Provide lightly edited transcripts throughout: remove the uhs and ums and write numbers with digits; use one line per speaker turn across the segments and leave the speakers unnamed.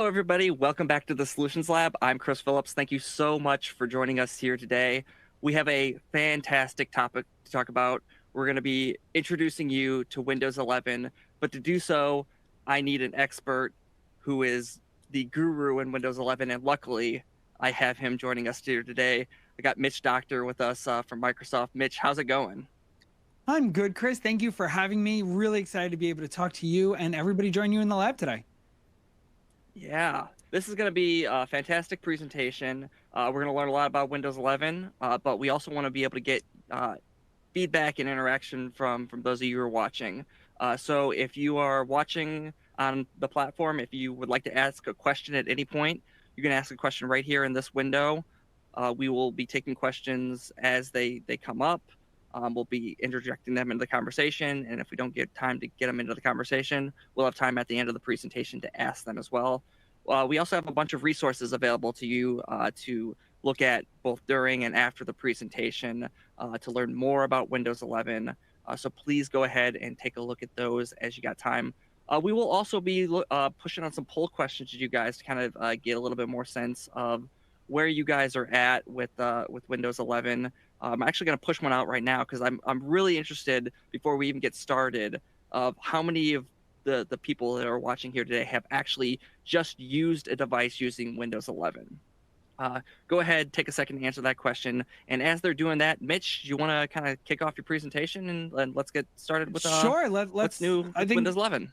Hello, everybody. Welcome back to the Solutions Lab. I'm Chris Phillips. Thank you so much for joining us here today. We have a fantastic topic to talk about. We're going to be introducing you to Windows 11, but to do so, I need an expert who is the guru in Windows 11, and luckily, I have him joining us here today. I got Mitch Doctor with us from Microsoft. Mitch, how's it going?
I'm good, Chris. Thank you for having me. Really excited to be able to talk to you and everybody join you in the lab today.
Yeah, this is going to be a fantastic presentation. We're going to learn a lot about Windows 11, but we also want to be able to get feedback and interaction from those of you who are watching. So if you are watching on the platform, if you would like to ask a question at any point, you can ask a question right here in this window. We will be taking questions as they come up. We'll be interjecting them into the conversation, and if we don't get time to get them into the conversation, we'll have time at the end of the presentation to ask them as well. We also have a bunch of resources available to you to look at both during and after the presentation to learn more about Windows 11. So please go ahead and take a look at those as you got time. We will also be pushing on some poll questions to you guys to kind of get a little bit more sense of where you guys are at with Windows 11. I'm actually going to push one out right now because I'm really interested, before we even get started, of how many of the people that are watching here today have actually just used a device using Windows 11. Go ahead, take a second to answer that question. And as they're doing that, Mitch, you want to kind of kick off your presentation and let's get started with
Sure.
what's new with Windows 11.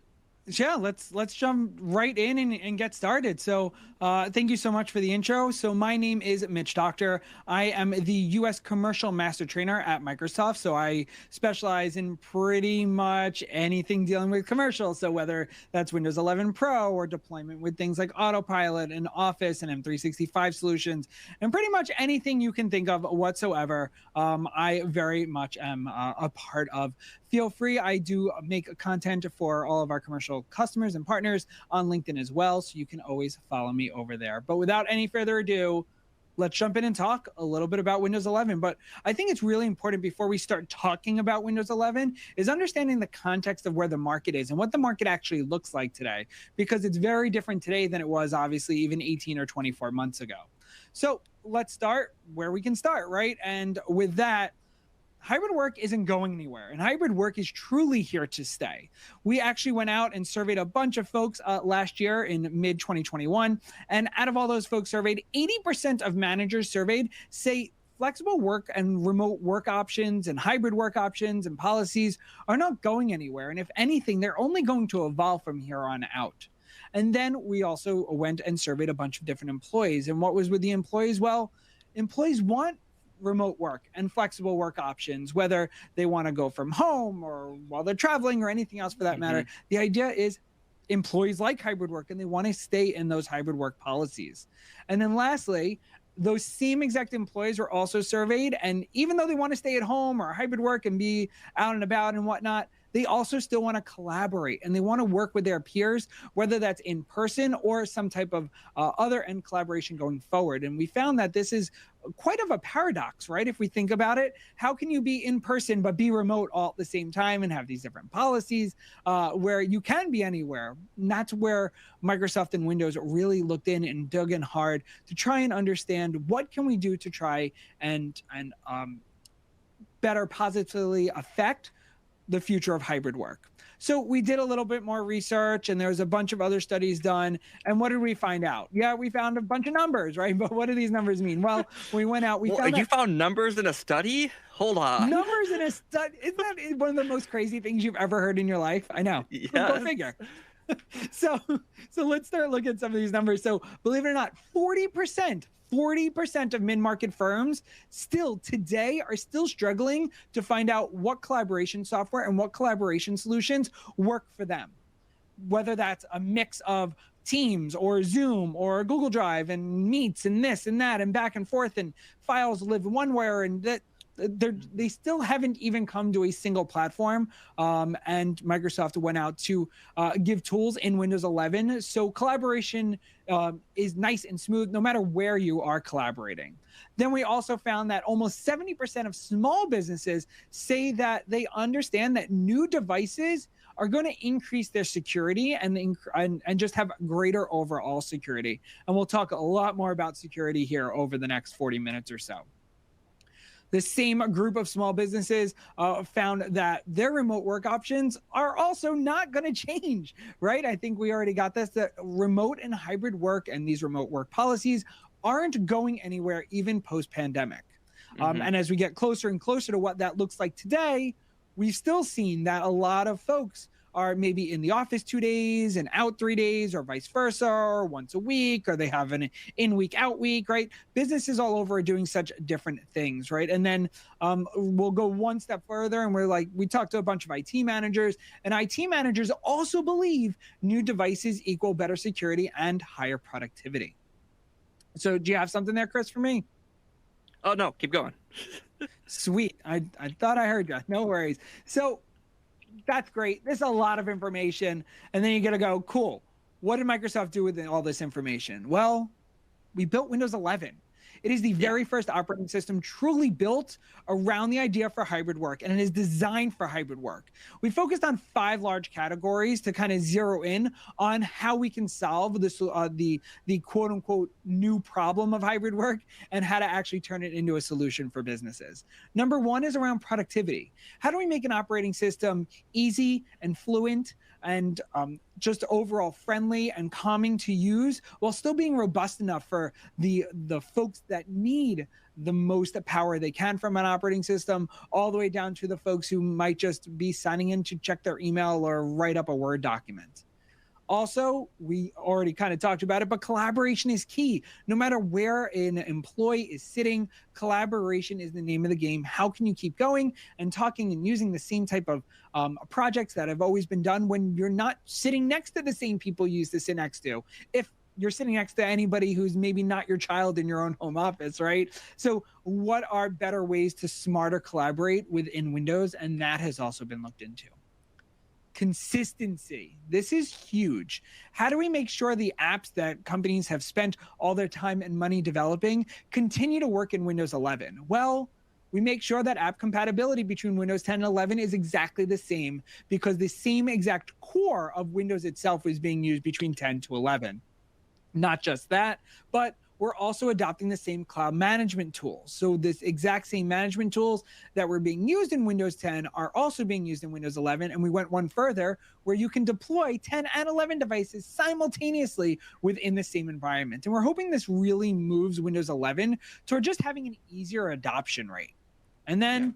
Yeah, let's jump right in and get started. So thank you so much for the intro. So my name is Mitch Doctor. I am the U.S. Commercial Master Trainer at Microsoft. So I specialize in pretty much anything dealing with commercial. So whether that's Windows 11 Pro or deployment with things like Autopilot and Office and M365 solutions, and pretty much anything you can think of whatsoever, I very much am a part of. Feel free. I do make content for all of our commercial customers and partners on LinkedIn as well. So you can always follow me over there. But without any further ado, let's jump in and talk a little bit about Windows 11. But I think it's really important before we start talking about Windows 11 is understanding the context of where the market is and what the market actually looks like today, because it's very different today than it was obviously even 18 or 24 months ago. So let's start where we can start, right? And with that, hybrid work isn't going anywhere, and hybrid work is truly here to stay. We actually went out and surveyed a bunch of folks last year in mid 2021, and out of all those folks surveyed, 80% of managers surveyed say flexible work and remote work options and hybrid work options and policies are not going anywhere, and if anything, they're only going to evolve from here on out. And then we also went and surveyed a bunch of different employees, and what was with the employees? Well, employees want remote work and flexible work options, whether they want to go from home or while they're traveling or anything else for that matter. The idea is employees like hybrid work and they want to stay in those hybrid work policies. And then lastly, those same exact employees were also surveyed. And even though they want to stay at home or hybrid work and be out and about and whatnot, they also still want to collaborate and they want to work with their peers, whether that's in person or some type of other end collaboration going forward. And we found that this is quite of a paradox, right? If we think about it, how can you be in person but be remote all at the same time and have these different policies where you can be anywhere? And that's where Microsoft and Windows really looked in and dug in hard to try and understand what can we do to try and better positively affect the future of hybrid work. So we did a little bit more research and there was a bunch of other studies done. And what did we find out? Yeah, we found a bunch of numbers, right? But what do these numbers mean? Well, we went out,
You found numbers in a study? Hold on.
Numbers in a study. Isn't that one of the most crazy things you've ever heard in your life? I know.
Yes.
Go figure. So let's start looking at some of these numbers. So believe it or not, 40% of mid-market firms still today are still struggling to find out what collaboration software and what collaboration solutions work for them. Whether that's a mix of Teams or Zoom or Google Drive and Meets and this and that and back and forth and files live one way and that. They still haven't even come to a single platform, and Microsoft went out to give tools in Windows 11 so collaboration is nice and smooth no matter where you are collaborating. Then we also found that almost 70% of small businesses say that they understand that new devices are going to increase their security and just have greater overall security. And we'll talk a lot more about security here over the next 40 minutes or so. The same group of small businesses found that their remote work options are also not going to change, right? I think we already got this, that remote and hybrid work and these remote work policies aren't going anywhere, even post-pandemic. And as we get closer and closer to what that looks like today, we've still seen that a lot of folks are maybe in the office 2 days and out 3 days, or vice versa, or once a week, or they have an in-week, out-week, right? Businesses all over are doing such different things, right? And then we'll go one step further, and we talked to a bunch of IT managers, and IT managers also believe new devices equal better security and higher productivity. So do you have something there, Chris, for me?
Oh, no, keep going.
Sweet. I thought I heard you. No worries. So that's great. There's a lot of information. And then you got to go, cool. What did Microsoft do with all this information? Well, we built Windows 11. It is the very first operating system truly built around the idea for hybrid work, and it is designed for hybrid work. We focused on 5 large categories to kind of zero in on how we can solve this, the quote unquote new problem of hybrid work, and how to actually turn it into a solution for businesses. Number 1 is around productivity. How do we make an operating system easy and fluent and just overall friendly and calming to use, while still being robust enough for the folks that need the most power they can from an operating system, all the way down to the folks who might just be signing in to check their email or write up a Word document. Also, we already kind of talked about it, but collaboration is key. No matter where an employee is sitting, collaboration is the name of the game. How can you keep going and talking and using the same type of projects that have always been done when you're not sitting next to the same people you used to sit next to? If you're sitting next to anybody who's maybe not your child in your own home office, right? So what are better ways to smarter collaborate within Windows? And that has also been looked into. Consistency. This is huge. How do we make sure the apps that companies have spent all their time and money developing continue to work in Windows 11? Well, we make sure that app compatibility between Windows 10 and 11 is exactly the same, because the same exact core of Windows itself is being used between 10 to 11. Not just that, but we're also adopting the same cloud management tools. So this exact same management tools that were being used in Windows 10 are also being used in Windows 11. And we went one further, where you can deploy 10 and 11 devices simultaneously within the same environment. And we're hoping this really moves Windows 11 toward just having an easier adoption rate. And then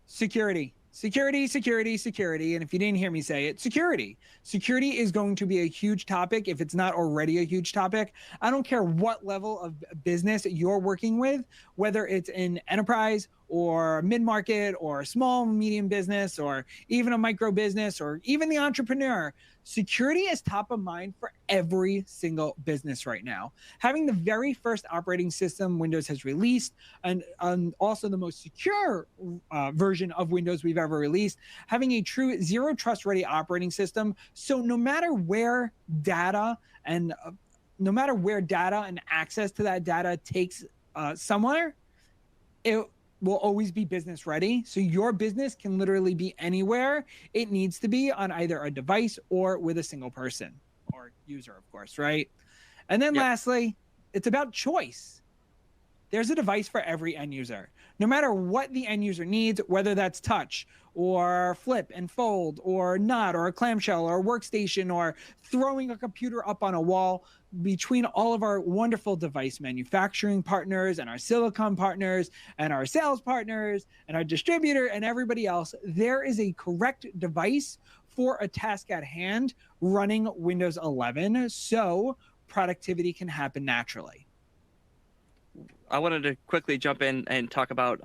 security. Security. And if you didn't hear me say it, security. Security is going to be a huge topic if it's not already a huge topic. I don't care what level of business you're working with, whether it's in enterprise or mid-market or small, medium business, or even a micro business, or even the entrepreneur. Security is top of mind for every single business right now. Having the very first operating system Windows has released, and also the most secure version of Windows we've ever released, having a true zero trust ready operating system. So no matter where data and access to that data takes somewhere, it will always be business ready. So your business can literally be anywhere it needs to be, on either a device or with a single person or user, of course, right? And then lastly, it's about choice. There's a device for every end user, no matter what the end user needs, whether that's touch or flip and fold or not, or a clamshell or a workstation, or throwing a computer up on a wall. Between all of our wonderful device manufacturing partners and our silicon partners and our sales partners and our distributor and everybody else, there is a correct device for a task at hand running Windows 11, so productivity can happen naturally.
I wanted to quickly jump in and talk about,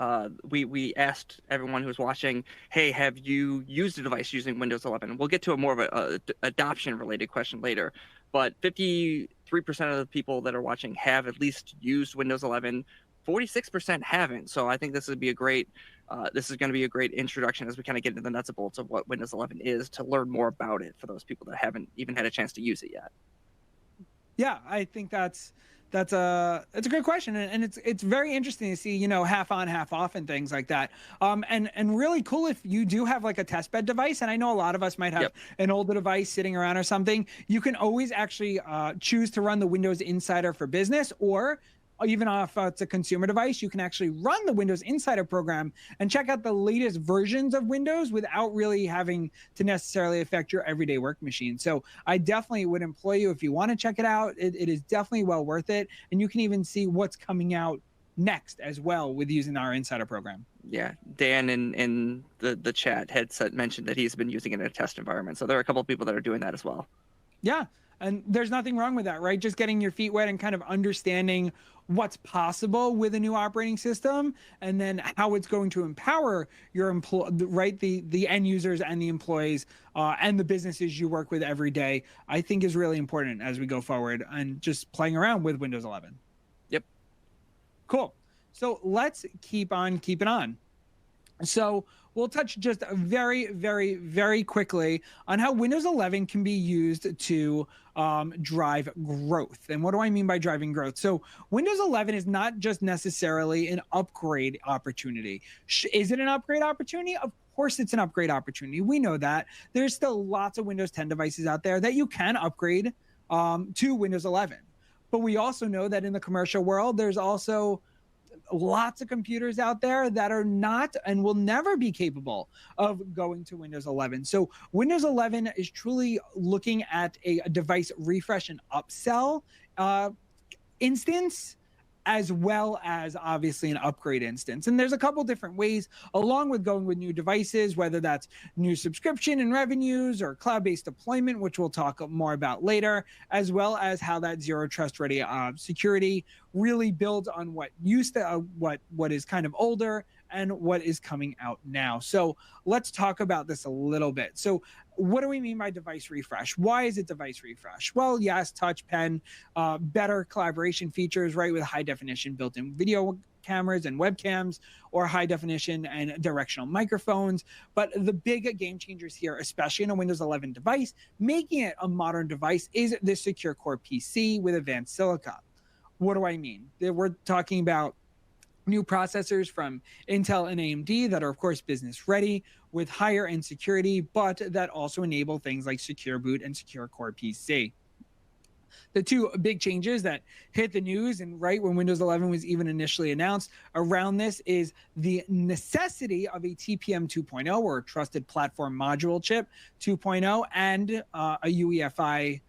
we asked everyone who's watching, hey, have you used a device using Windows 11? We'll get to a more of a adoption related question later, but 53% of the people that are watching have at least used Windows 11. 46% haven't. So I think this would be this is going to be a great introduction as we kind of get into the nuts and bolts of what Windows 11 is, to learn more about it for those people that haven't even had a chance to use it yet.
Yeah, I think that's That's a good question, and it's very interesting to see, half on, half off, and things like that. And really cool if you do have like a test bed device, and I know a lot of us might have
Yep.
an older device sitting around or something. You can always actually choose to run the Windows Insider for Business, or even if it's a consumer device, you can actually run the Windows Insider program and check out the latest versions of Windows without really having to necessarily affect your everyday work machine. So I definitely would employ you if you want to check it out. It is definitely well worth it. And you can even see what's coming out next as well with using our Insider program.
Yeah, Dan in the chat had mentioned that he's been using it in a test environment. So there are a couple of people that are doing that as well.
Yeah. And there's nothing wrong with that, right? Just getting your feet wet and kind of understanding what's possible with a new operating system, and then how it's going to empower your right, the end users and the employees and the businesses you work with every day, I think is really important as we go forward, and just playing around with Windows 11.
Yep.
Cool. So let's keep on keeping on. So we'll touch just very, very, very quickly on how Windows 11 can be used to drive growth. And what do I mean by driving growth? So Windows 11 is not just necessarily an upgrade opportunity. Is it an upgrade opportunity? Of course it's an upgrade opportunity. We know that. There's still lots of Windows 10 devices out there that you can upgrade to Windows 11. But we also know that in the commercial world, there's also lots of computers out there that are not and will never be capable of going to Windows 11. So Windows 11 is truly looking at a device refresh and upsell instance, as well as obviously an upgrade instance. And there's a couple different ways along with going with new devices, whether that's new subscription and revenues or cloud-based deployment, which we'll talk more about later, as well as how that zero trust ready security really builds on what used to what is kind of older and what is coming out now. So let's talk about this a little bit. So what do we mean by device refresh? Why is it device refresh? Well, yes, touch pen, better collaboration features, right, with high definition built-in video cameras and webcams, or high definition and directional microphones. But the big game changers here, especially in a Windows 11 device, making it a modern device, is the Secure Core PC with advanced silica. What do I mean? We're talking about new processors from Intel and AMD that are, of course, business ready with higher end security, but that also enable things like Secure Boot and Secure Core PC. The two big changes that hit the news and right when Windows 11 was even initially announced around this is the necessity of a TPM 2.0, or a Trusted Platform Module Chip 2.0, and a UEFI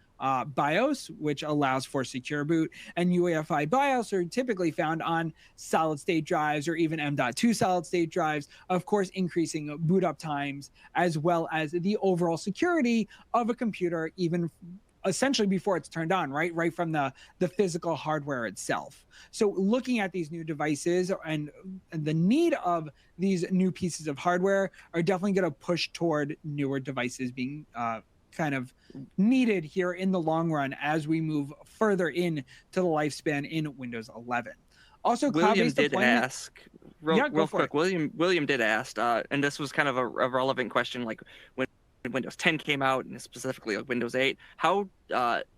BIOS, which allows for secure boot. And UEFI BIOS are typically found on solid state drives or even M.2 solid state drives, of course, increasing boot up times as well as the overall security of a computer, even essentially before it's turned on, right from the physical hardware itself. So looking at these new devices and the need of these new pieces of hardware are definitely going to push toward newer devices being kind of needed here in the long run as we move further into the lifespan in Windows 11. Also,
William did
deployment,
ask real quick. William did ask, and this was kind of a relevant question. Like when Windows 10 came out, and specifically like Windows 8, how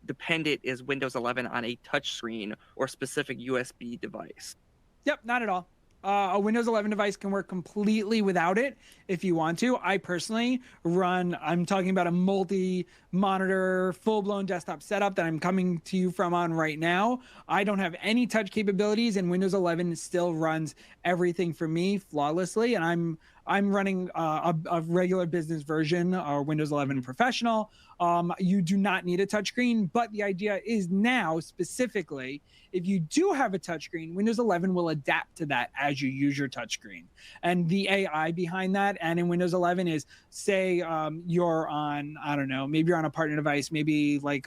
dependent is Windows 11 on a touchscreen or specific USB device?
Yep, not at all. A Windows 11 device can work completely without it if you want to. I personally I'm talking about a multi-monitor, full-blown desktop setup that I'm coming to you from on right now. I don't have any touch capabilities, and Windows 11 still runs everything for me flawlessly. And I'm running a regular business version, or Windows 11 Professional. You do not need a touchscreen, but the idea is now specifically, if you do have a touchscreen, Windows 11 will adapt to that as you use your touchscreen. And the AI behind that, and in Windows 11 is, say you're on, I don't know, maybe you're on a partner device, maybe like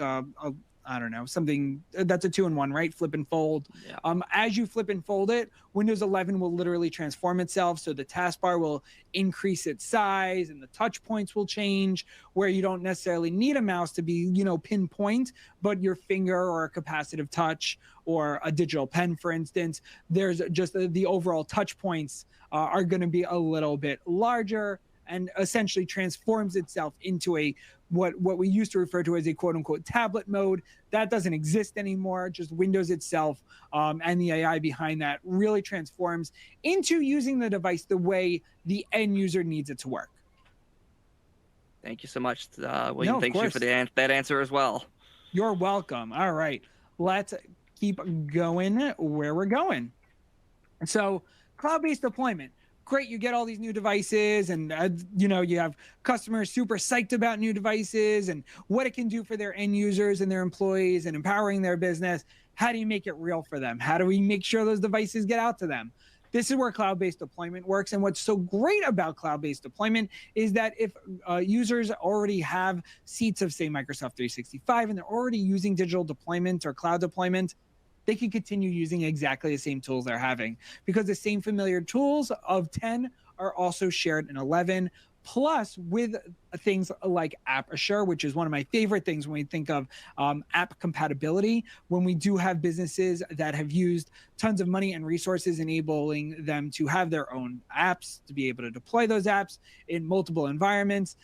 I don't know, something that's a 2-in-1, right? Flip and fold. Yeah. As you flip and fold it, Windows 11 will literally transform itself. So the taskbar will increase its size and the touch points will change, where you don't necessarily need a mouse to be, pinpoint, but your finger or a capacitive touch or a digital pen, for instance. There's just the overall touch points are going to be a little bit larger and essentially transforms itself into a what we used to refer to as a quote unquote tablet mode. That doesn't exist anymore. Just Windows itself and the AI behind that really transforms into using the device the way the end user needs it to work.
Thank you so much, William.
No, of
Thanks you
course.
for that answer as well.
You're welcome. All right, let's keep going where we're going. So cloud-based deployment. Great, you get all these new devices, and you have customers super psyched about new devices and what it can do for their end users and their employees and empowering their business. How do you make it real for them? How do we make sure those devices get out to them? This is where cloud-based deployment works. And what's so great about cloud-based deployment is that if users already have seats of, say, Microsoft 365, and they're already using digital deployment or cloud deployment, they can continue using exactly the same tools they're having, because the same familiar tools of 10 are also shared in 11. Plus, with things like App Assure, which is one of my favorite things when we think of app compatibility, when we do have businesses that have used tons of money and resources enabling them to have their own apps, to be able to deploy those apps in multiple environments,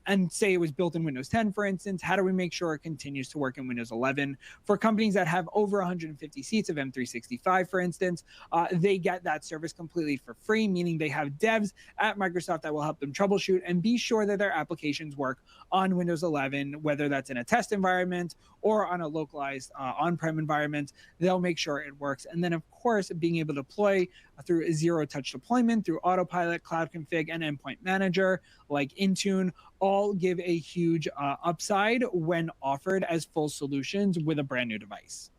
and say it was built in Windows 10, for instance, how do we make sure it continues to work in Windows 11? For companies that have over 150 seats of M365, for instance, they get that service completely for free, meaning they have devs at Microsoft that will help them troubleshoot and be sure that their applications work on Windows 11, whether that's in a test environment or on a localized on-prem environment. They'll make sure it works. And then, of course, being able to deploy through zero-touch deployment, through Autopilot, Cloud Config, and Endpoint Manager like Intune, all give a huge upside when offered as full solutions with a brand new device.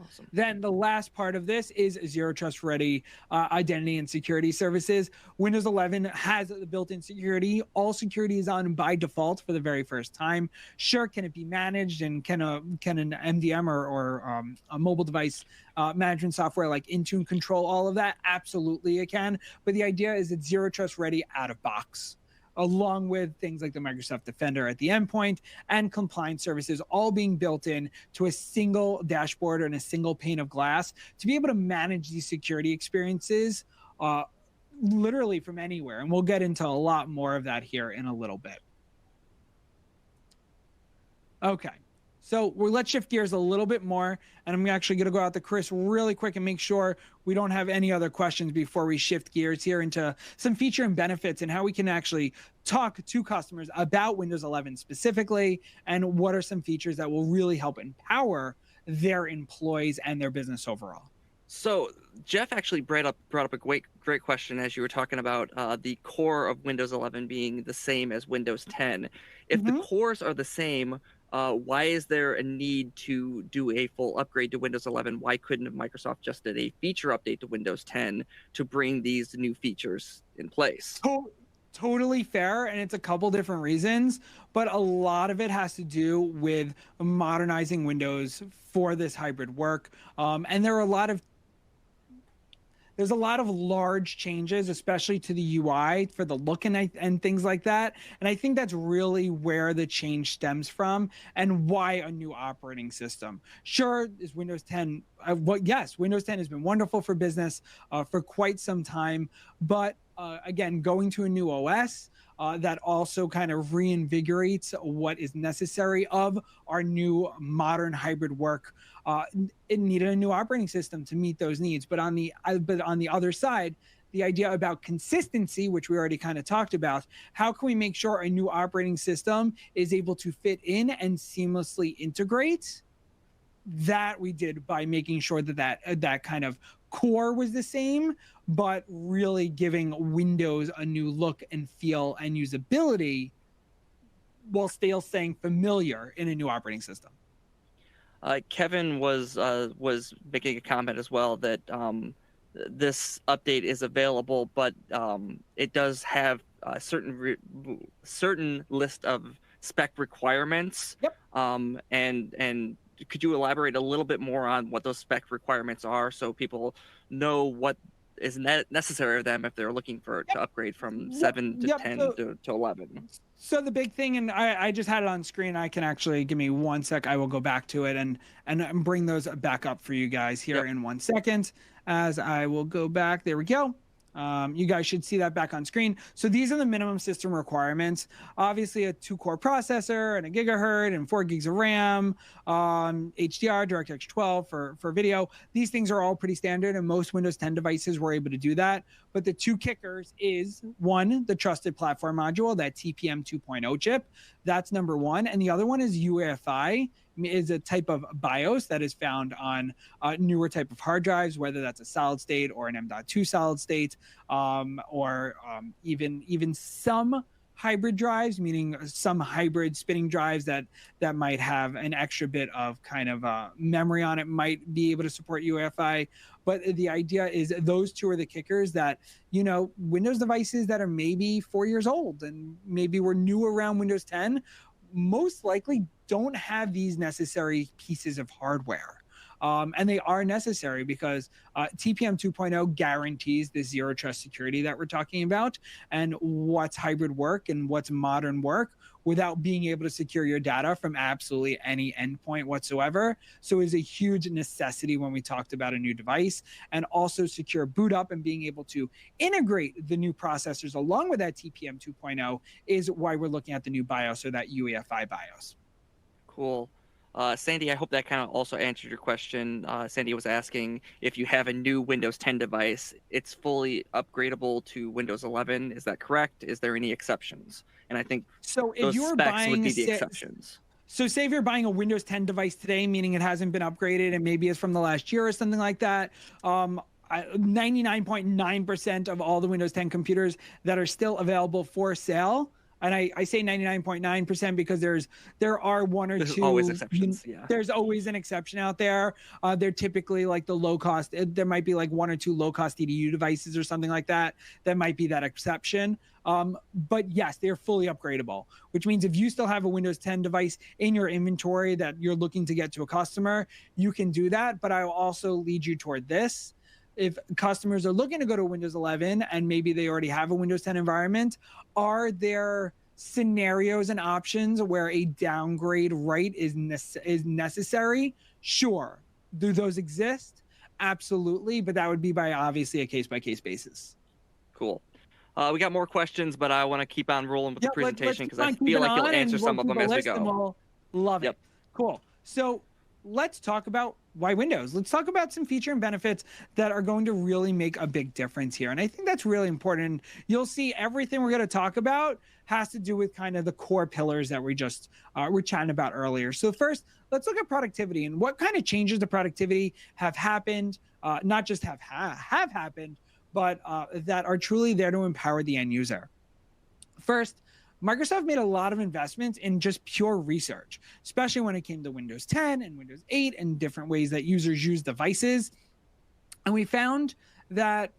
Awesome.
Then the last part of this is zero trust ready identity and security services. Windows 11 has the built-in security. All security is on by default for the very first time. Sure, can it be managed, and can an MDM or a mobile device management software like Intune control all of that? Absolutely, it can. But the idea is it's zero trust ready out of box, along with things like the Microsoft Defender at the endpoint and compliance services, all being built in to a single dashboard and a single pane of glass to be able to manage these security experiences literally from anywhere. And we'll get into a lot more of that here in a little bit. Okay. So let's shift gears a little bit more, and I'm actually going to go out to Chris really quick and make sure we don't have any other questions before we shift gears here into some feature and benefits and how we can actually talk to customers about Windows 11 specifically, and what are some features that will really help empower their employees and their business overall.
So Jeff actually brought up a great question as you were talking about the core of Windows 11 being the same as Windows 10. If the cores are the same, why is there a need to do a full upgrade to Windows 11? Why couldn't Microsoft just did a feature update to Windows 10 to bring these new features in place?
Totally fair, and it's a couple different reasons, but a lot of it has to do with modernizing Windows for this hybrid work. And there's a lot of large changes, especially to the UI for the look and things like that. And I think that's really where the change stems from, and why a new operating system. Sure, is Windows 10. Yes, Windows 10 has been wonderful for business for quite some time. But again, going to a new OS that also kind of reinvigorates what is necessary of our new modern hybrid work. It needed a new operating system to meet those needs. But on the other side, the idea about consistency, which we already kind of talked about, how can we make sure a new operating system is able to fit in and seamlessly integrate? That we did by making sure that kind of core was the same, but really giving Windows a new look and feel and usability while still staying familiar in a new operating system.
Kevin was making a comment as well that this update is available, but it does have a certain list of spec requirements.
Yep.
And could you elaborate a little bit more on what those spec requirements are, so people know what is necessary of them if they're looking to upgrade from 7 to 10 to 11?
So the big thing, and I just had it on screen. I can actually, give me 1 sec. I will go back to it and bring those back up for you guys here in 1 second. As I will go back. There we go. You guys should see that back on screen. So these are the minimum system requirements. Obviously, a 2-core processor and a gigahertz and 4 gigs of RAM, HDR, DirectX 12 for video. These things are all pretty standard, and most Windows 10 devices were able to do that. But the two kickers is one, the trusted platform module, that TPM 2.0 chip. That's number one. And the other one is UEFI, is a type of BIOS that is found on newer type of hard drives, whether that's a solid state or an M.2 solid state, or even some hybrid drives, meaning some hybrid spinning drives that might have an extra bit of kind of memory on it, might be able to support UEFI. But the idea is those two are the kickers that, Windows devices that are maybe 4 years old and maybe were new around Windows 10 most likely don't have these necessary pieces of hardware. And they are necessary because TPM 2.0 guarantees the zero trust security that we're talking about, and what's hybrid work and what's modern work without being able to secure your data from absolutely any endpoint whatsoever. So it's a huge necessity when we talked about a new device, and also secure boot up and being able to integrate the new processors along with that TPM 2.0 is why we're looking at the new BIOS, or that UEFI BIOS.
Cool. Sandy, I hope that kind of also answered your question. Sandy was asking if you have a new Windows 10 device, it's fully upgradable to Windows 11. Is that correct? Is there any exceptions? And I think
so. If
those
you're
specs
buying
would be the exceptions.
So say if you're buying a Windows 10 device today, meaning it hasn't been upgraded and maybe it's from the last year or something like that, 99.9% of all the Windows 10 computers that are still available for sale, and I say 99.9% because there are one or
There's
two.
always exceptions. Yeah.
There's always an exception out there. They're typically like the low cost. There might be like one or two low cost EDU devices or something like that. That might be that exception. But yes, they're fully upgradable, which means if you still have a Windows 10 device in your inventory that you're looking to get to a customer, you can do that. But I will also lead you toward this. If customers are looking to go to Windows 11 and maybe they already have a Windows 10 environment, are there scenarios and options where a downgrade is necessary? Sure. Do those exist? Absolutely. But that would be by obviously a case-by-case basis.
Cool. We got more questions, but I want to keep on rolling with the presentation because I feel like you'll answer some of them as we go.
Love it. Cool. So let's talk about why Windows. Let's talk about some feature and benefits that are going to really make a big difference here. And I think that's really important. You'll see everything we're going to talk about has to do with kind of the core pillars that we just were chatting about earlier. So first, let's look at productivity and what kind of changes to productivity have happened, not just have happened, but that are truly there to empower the end user. First, Microsoft made a lot of investments in just pure research, especially when it came to Windows 10 and Windows 8 and different ways that users use devices. And we found that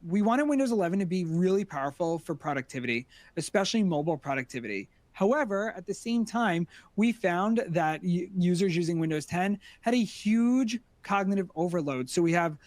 we wanted Windows 11 to be really powerful for productivity, especially mobile productivity. However, at the same time, we found that users using Windows 10 had a huge cognitive overload. So we have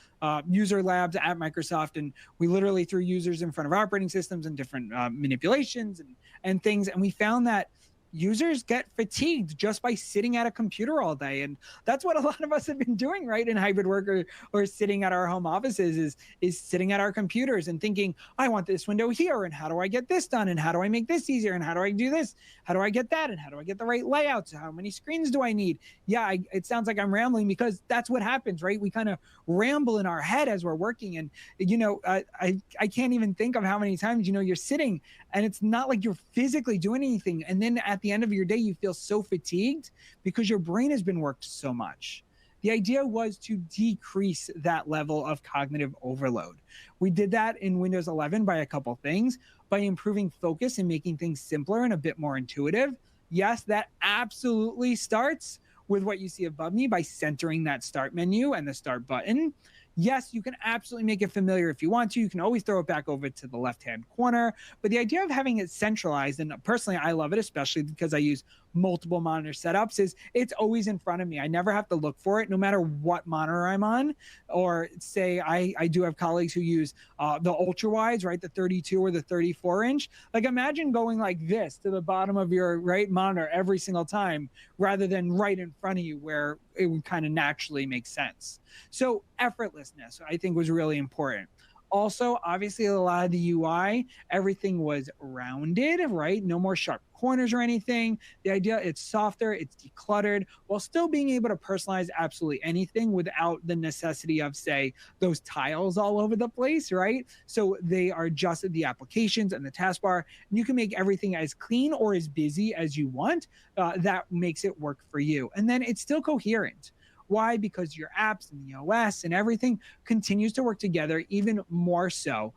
user labs at Microsoft, and we literally threw users in front of operating systems and different manipulations and things. And we found that users get fatigued just by sitting at a computer all day. And that's what a lot of us have been doing, right, in hybrid work or sitting at our home offices is sitting at our computers and thinking, I want this window here, and how do I get this done, and how do I make this easier, and how do I do this, how do I get that, and how do I get the right layouts, how many screens do I need? Yeah, it sounds like I'm rambling because that's what happens, right? We kind of ramble in our head as we're working. And I can't even think of how many times you're sitting and it's not like you're physically doing anything, and then at the end of your day you feel so fatigued because your brain has been worked so much. The idea was to decrease that level of cognitive overload. We did that in Windows 11 by a couple things, by improving focus and making things simpler and a bit more intuitive. Yes, that absolutely starts with what you see above me by centering that start menu and the start button. Yes, you can absolutely make it familiar if you want to. You can always throw it back over to the left-hand corner. But the idea of having it centralized, and personally I love it, especially because I use multiple monitor setups, is it's always in front of me. I never have to look for it, no matter what monitor I'm on. Or say I do have colleagues who use the ultra wides, right, the 32 or the 34 inch. Like imagine going like this to the bottom of your right monitor every single time, rather than right in front of you where it would kind of naturally make sense. So effortlessness, I think, was really important. Also, obviously, a lot of the UI, everything was rounded, right? No more sharp corners or anything. The idea, it's softer, it's decluttered, while still being able to personalize absolutely anything without the necessity of, say, those tiles all over the place, right? So they are just the applications and the taskbar. And you can make everything as clean or as busy as you want. That makes it work for you. And then it's still coherent. Why? Because your apps and the OS and everything continues to work together even more so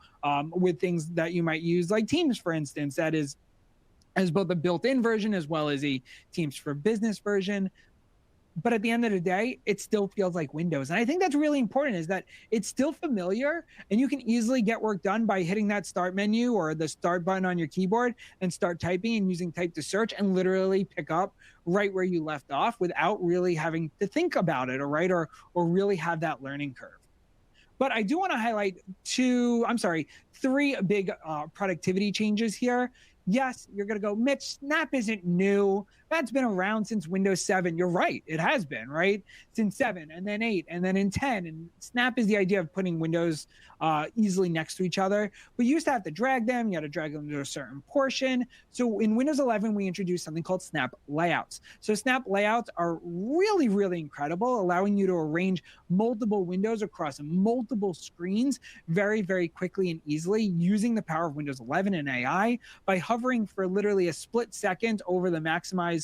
with things that you might use, like Teams, for instance, that is as both a built-in version as well as a Teams for Business version. But at the end of the day, it still feels like Windows. And I think that's really important, is that it's still familiar and you can easily get work done by hitting that start menu or the start button on your keyboard and start typing and using type to search and literally pick up right where you left off without really having to think about it, or really have that learning curve. But I do want to highlight three big productivity changes here. Yes, you're going to go, Mitch, Snap isn't new. That's been around since Windows 7. You're right. It has been, right? Since 7 and then 8 and then in 10. And Snap is the idea of putting windows easily next to each other. We used to have to drag them. You had to drag them to a certain portion. So in Windows 11, we introduced something called Snap Layouts. So Snap Layouts are really, really incredible, allowing you to arrange multiple windows across multiple screens very, very quickly and easily using the power of Windows 11 and AI by hovering for literally a split second over the maximize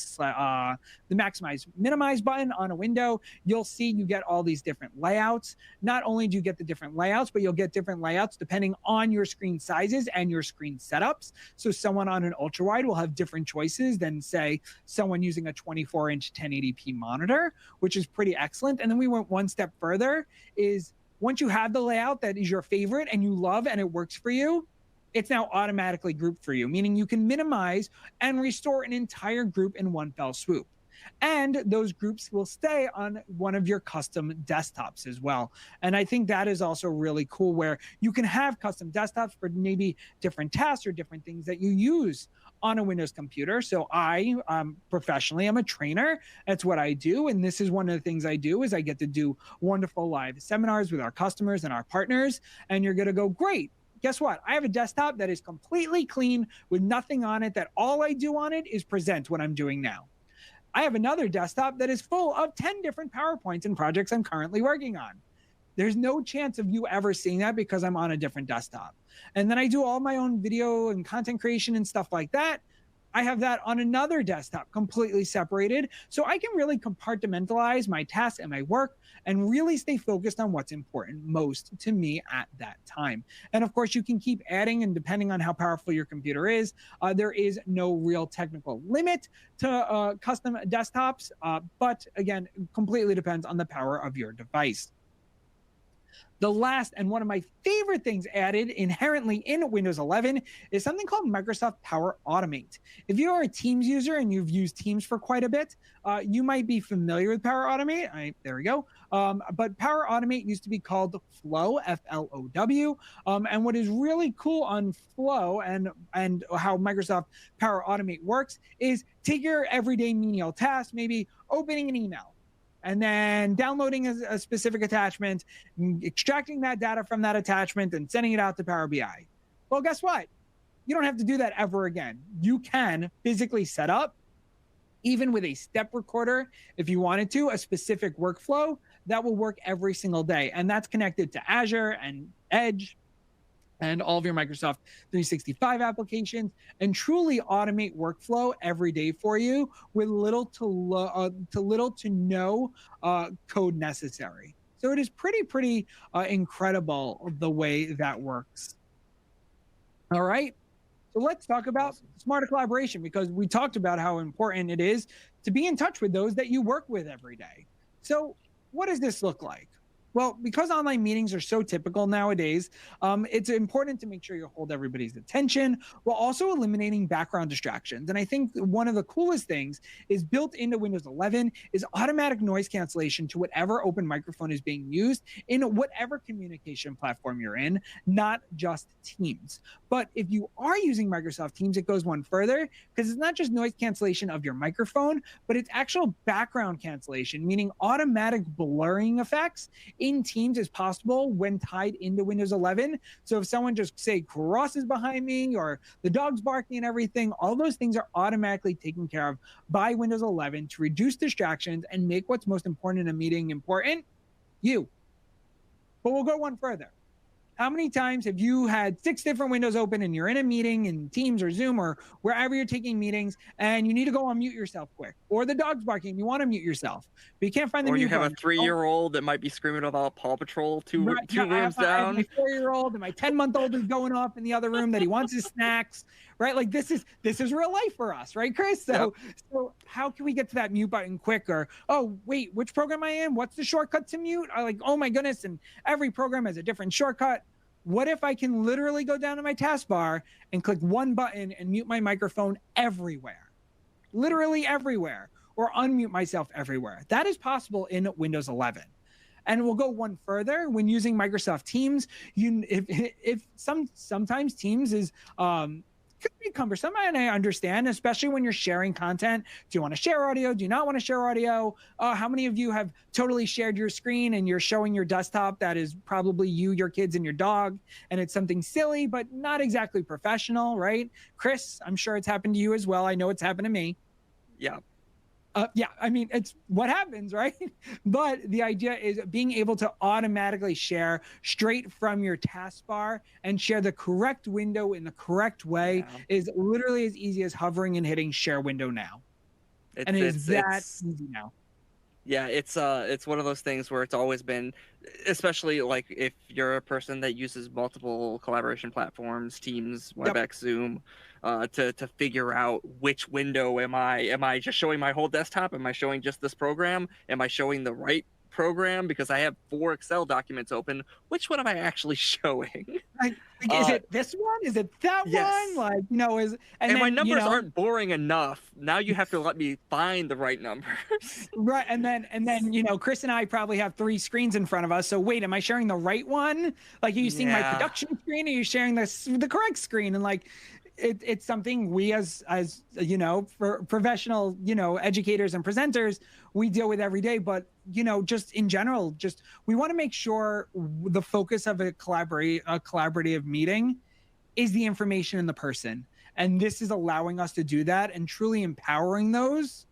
minimize button on a window. You'll see you get all these different layouts. Not only do you get the different layouts, but you'll get different layouts depending on your screen sizes and your screen setups. So someone on an ultra wide will have different choices than, say, someone using a 24-inch 1080p monitor, which is pretty excellent. And then we went one step further, is once you have the layout that is your favorite and you love and it works for you, it's now automatically grouped for you, meaning you can minimize and restore an entire group in one fell swoop. And those groups will stay on one of your custom desktops as well. And I think that is also really cool, where you can have custom desktops for maybe different tasks or different things that you use on a Windows computer. So I professionally, I'm a trainer. That's what I do. And this is one of the things I do, is I get to do wonderful live seminars with our customers and our partners. And you're going to go, great. Guess what? I have a desktop that is completely clean with nothing on it, that all I do on it is present what I'm doing now. I have another desktop that is full of 10 different PowerPoints and projects I'm currently working on. There's no chance of you ever seeing that because I'm on a different desktop. And then I do all my own video and content creation and stuff like that. I have that on another desktop, completely separated. So I can really compartmentalize my tasks and my work and really stay focused on what's important most to me at that time. And of course, you can keep adding, and depending on how powerful your computer is, there is no real technical limit to custom desktops. But again, completely depends on the power of your device. The last and one of my favorite things added inherently in Windows 11 is something called Microsoft Power Automate. If you are a Teams user and you've used Teams for quite a bit, you might be familiar with Power Automate. There we go. But Power Automate used to be called Flow, Flow. And what is really cool on Flow and how Microsoft Power Automate works is take your everyday menial task, maybe opening an email, and then downloading a specific attachment, extracting that data from that attachment, and sending it out to Power BI. Well, guess what? You don't have to do that ever again. You can physically set up, even with a step recorder, if you wanted to, a specific workflow that will work every single day. And that's connected to Azure and Edge and all of your Microsoft 365 applications, and truly automate workflow every day for you with little to no code necessary. So it is pretty incredible the way that works. All right. So let's talk about smarter collaboration, because we talked about how important it is to be in touch with those that you work with every day. So what does this look like? Well, because online meetings are so typical nowadays, it's important to make sure you hold everybody's attention while also eliminating background distractions. And I think one of the coolest things is built into Windows 11 is automatic noise cancellation to whatever open microphone is being used in whatever communication platform you're in, not just Teams. But if you are using Microsoft Teams, it goes one further because it's not just noise cancellation of your microphone, but it's actual background cancellation, meaning automatic blurring effects in Teams is possible when tied into Windows 11. So if someone just say crosses behind me or the dog's barking and everything, all those things are automatically taken care of by Windows 11 to reduce distractions and make what's most important in a meeting important, you. But we'll go one further. How many times have you had 6 different windows open and you're in a meeting in Teams or Zoom or wherever you're taking meetings and you need to go unmute yourself quick, or the dog's barking and you want to mute yourself, but you can't find the
Or
mute
you have
button.
a 3-year-old that might be screaming about Paw Patrol two rooms
I have
down.
my 4-year-old and my 10-month-old is going off in the other room that he wants his snacks, right? Like this is real life for us, right, Chris? So how can we get to that mute button quicker? Oh, wait, which program am I in? What's the shortcut to mute? I like, oh my goodness, and every program has a different shortcut. What if I can literally go down to my taskbar and click one button and mute my microphone everywhere? Literally everywhere, or unmute myself everywhere. That is possible in Windows 11. And we'll go one further when using Microsoft Teams. Sometimes Teams is could be cumbersome, and I understand, especially when you're sharing content. Do you want to share audio? Do you not want to share audio? How many of you have totally shared your screen and you're showing your desktop that is probably you, your kids, and your dog, and it's something silly but not exactly professional, right? Chris, I'm sure it's happened to you as well. I know it's happened to me.
Yeah.
Yeah, I mean, it's what happens, right? But the idea is being able to automatically share straight from your taskbar and share the correct window in the correct way is literally as easy as hovering and hitting share window now. And it is that easy now.
Yeah, it's one of those things where it's always been, especially like if you're a person that uses multiple collaboration platforms, Teams, WebEx, Zoom, to figure out which window am I just showing my whole desktop? Am I showing just this program? Am I showing the right program? Because I have 4 Excel documents open. Which one am I actually showing?
Is it this one? Is it that one? Like, you know,
and then, my numbers aren't boring enough. Now you have to let me find the right numbers.
Right. And then, you know, Chris and I probably have 3 screens in front of us. So wait, am I sharing the right one? Like, are you seeing my production screen? Are you sharing the correct screen? And like, it's something we as you know, for professional, you know, educators and presenters, we deal with every day. But, you know, just in general, just we want to make sure the focus of a collaborative meeting is the information and the person. And this is allowing us to do that and truly empowering those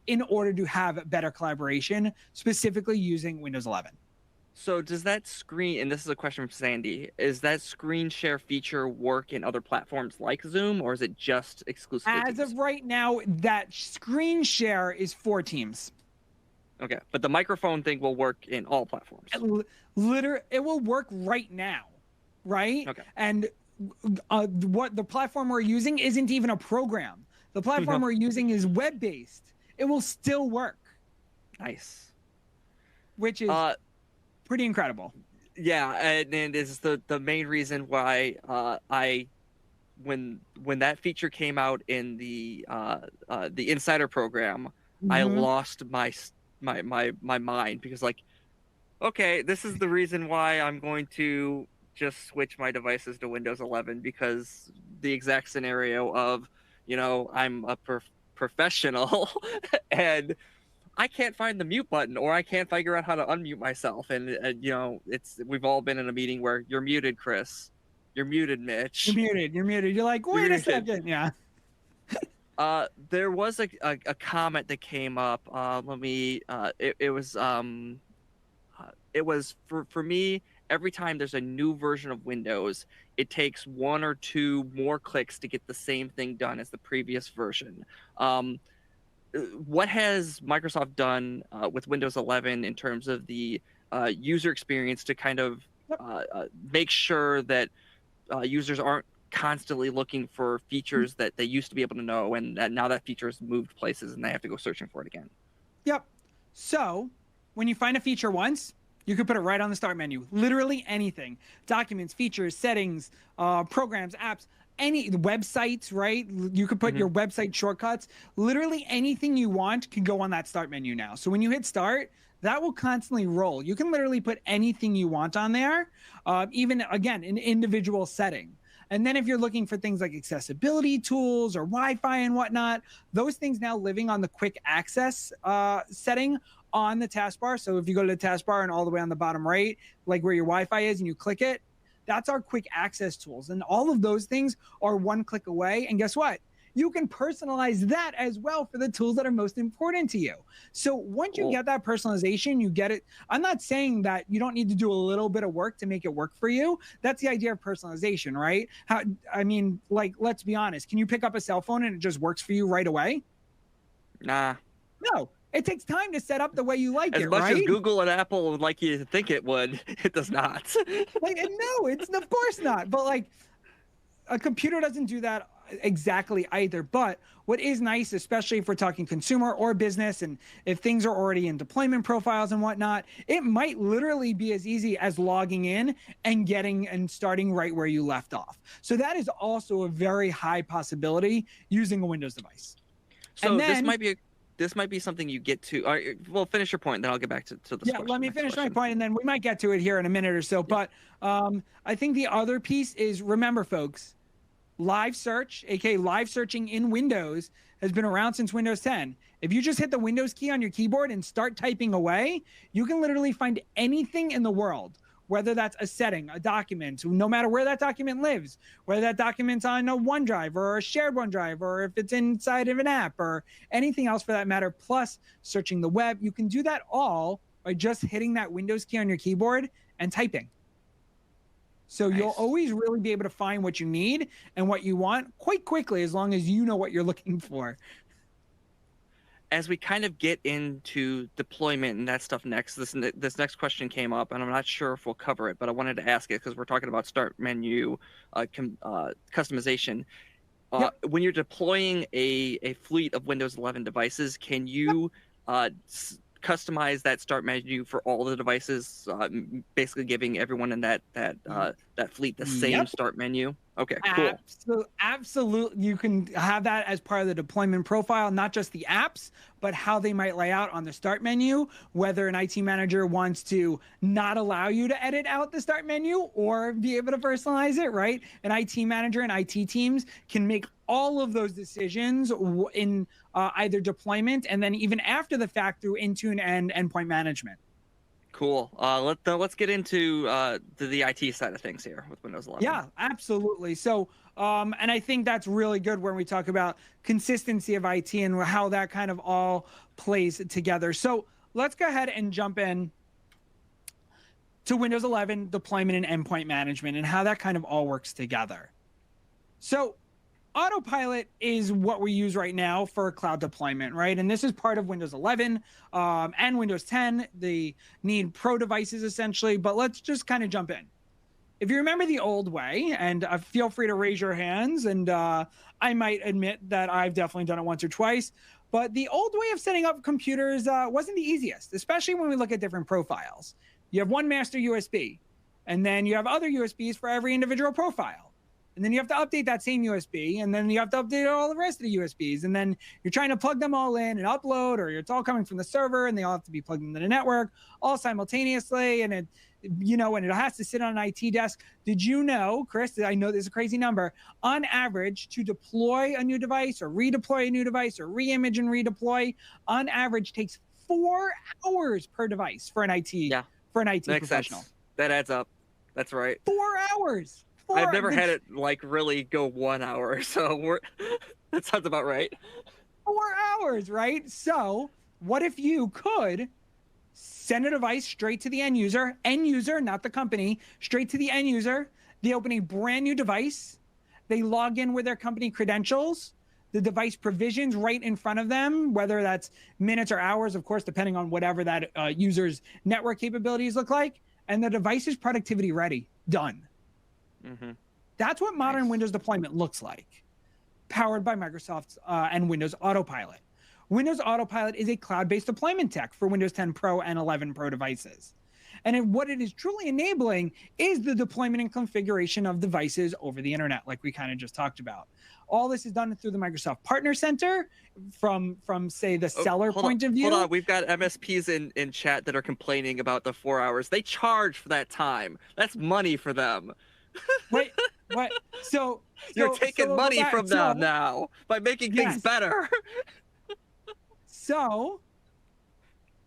in order to have better collaboration, specifically using Windows 11.
So does that screen, and this is a question from Sandy, is that screen share feature work in other platforms like Zoom, or is it just exclusive to
As
Teams?
of right now, that screen share is for Teams.
Okay, but the microphone thing will work in all platforms.
It will work right now, right?
Okay.
And what the platform we're using isn't even a program. The platform we're using is web-based. It will still work.
Nice.
Which is pretty incredible.
Yeah, and is the main reason why when that feature came out in the Insider program, I lost my mind, because like, okay, this is the reason why I'm going to just switch my devices to Windows 11, because the exact scenario of, you know, I'm a professional and I can't find the mute button, or I can't figure out how to unmute myself. And you know, we've all been in a meeting where you're muted, Chris. You're muted, Mitch.
You're muted. You're like, wait a second. Yeah.
There was a comment that came up. It was for me, every time there's a new version of Windows, it takes 1 or 2 more clicks to get the same thing done as the previous version. What has Microsoft done with Windows 11 in terms of the user experience to kind of make sure that users aren't constantly looking for features that they used to be able to know, and now that feature has moved places and they have to go searching for it again?
Yep. So when you find a feature once, you can put it right on the start menu. Literally anything. Documents, features, settings, programs, apps, any websites, right? You could put your website shortcuts. Literally anything you want can go on that start menu now. So when you hit start, that will constantly roll. You can literally put anything you want on there, even, again, an individual setting. And then if you're looking for things like accessibility tools or Wi-Fi and whatnot, those things now living on the quick access setting on the taskbar. So if you go to the taskbar and all the way on the bottom right, like where your Wi-Fi is, and you click it, that's our quick access tools. And all of those things are one click away. And guess what? You can personalize that as well for the tools that are most important to you. So once you get that personalization, you get it. I'm not saying that you don't need to do a little bit of work to make it work for you. That's the idea of personalization, right? I mean, like, let's be honest. Can you pick up a cell phone and it just works for you right away?
Nah.
No. It takes time to set up the way you like
it,
right?
As much as Google and Apple would like you to think it would, it does not.
Like, no, it's of course not. But like, a computer doesn't do that exactly either. But what is nice, especially if we're talking consumer or business, and if things are already in deployment profiles and whatnot, it might literally be as easy as logging in and getting and starting right where you left off. So that is also a very high possibility using a Windows device.
So
and then,
this might be something you get to. Well, finish your point, then I'll get back to this question.
Let me finish my point, and then we might get to it here in a minute or so. Yeah. But I think the other piece is, remember, folks, live search, aka live searching in Windows, has been around since Windows 10. If you just hit the Windows key on your keyboard and start typing away, you can literally find anything in the world, whether that's a setting, a document, no matter where that document lives, whether that document's on a OneDrive or a shared OneDrive, or if it's inside of an app or anything else for that matter, plus searching the web. You can do that all by just hitting that Windows key on your keyboard and typing. So nice. You'll always really be able to find what you need and what you want quite quickly, as long as you know what you're looking for.
As we kind of get into deployment and that stuff next, this next question came up, and I'm not sure if we'll cover it, but I wanted to ask it because we're talking about start menu customization. Yep. When you're deploying a fleet of Windows 11 devices, can you customize that start menu for all the devices, basically giving everyone in that fleet the same start menu? Okay, cool.
Absolutely. You can have that as part of the deployment profile, not just the apps, but how they might lay out on the start menu, whether an IT manager wants to not allow you to edit out the start menu or be able to personalize it, right? An IT manager and IT teams can make all of those decisions in either deployment and then even after the fact through Intune and endpoint management.
Cool. Let's get into the IT side of things here with Windows 11.
Yeah, absolutely. So, and I think that's really good when we talk about consistency of IT and how that kind of all plays together. So let's go ahead and jump in to Windows 11 deployment and endpoint management and how that kind of all works together. So Autopilot is what we use right now for cloud deployment, right? And this is part of Windows 11 and Windows 10. They need pro devices essentially, but let's just kind of jump in. If you remember the old way, and feel free to raise your hands, and I might admit that I've definitely done it once or twice, but the old way of setting up computers wasn't the easiest, especially when we look at different profiles. You have one master USB, and then you have other USBs for every individual profile. And then you have to update that same USB, and then you have to update all the rest of the USBs. And then you're trying to plug them all in and upload, or it's all coming from the server, and they all have to be plugged into the network all simultaneously. And it, and it has to sit on an IT desk. Did you know, Chris, I know this is a crazy number, on average to deploy a new device or redeploy a new device or re-image and redeploy, on average takes 4 hours per device for an IT, for an IT professional.
Sense. That adds up. That's right.
4 hours.
I've never had it like really go 1 hour, so that sounds about right.
4 hours, right? So what if you could send a device straight to the end user, not the company, straight to the end user. They open a brand new device. They log in with their company credentials. The device provisions right in front of them, whether that's minutes or hours, of course, depending on whatever that user's network capabilities look like. And the device is productivity ready, done. Mm-hmm. That's what modern Windows deployment looks like, powered by Microsoft and Windows Autopilot. Windows Autopilot is a cloud-based deployment tech for Windows 10 Pro and 11 Pro devices. And what it is truly enabling is the deployment and configuration of devices over the internet, like we kind of just talked about. All this is done through the Microsoft Partner Center from say, the seller point of view.
Hold on, we've got MSPs in chat that are complaining about the 4 hours. They charge for that time. That's money for them.
Wait, What? So,
You're
so
taking
we'll go
money
back.
from them now by making things
Yes.
better.
So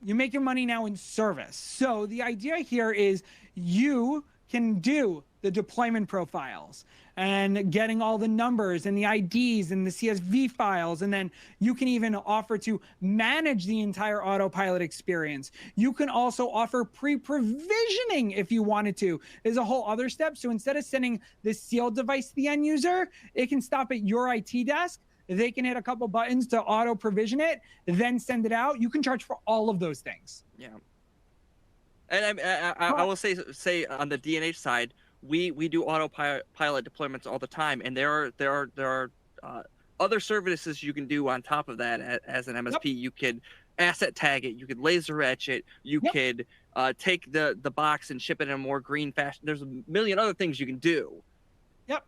you're making money now in service. So the idea here is you can do the deployment profiles and getting all the numbers and the IDs and the CSV files. And then you can even offer to manage the entire autopilot experience. You can also offer pre-provisioning if you wanted to. There's a whole other step. So instead of sending the sealed device to the end user, it can stop at your IT desk. They can hit a couple buttons to auto provision it, then send it out. You can charge for all of those things.
Yeah. And I will say on the D&H side, we do autopilot deployments all the time, and there are other services you can do on top of that as an MSP. Yep. You could asset tag it, you could laser etch it, you yep. could take the box and ship it in a more green fashion. There's a million other things you can do.
Yep.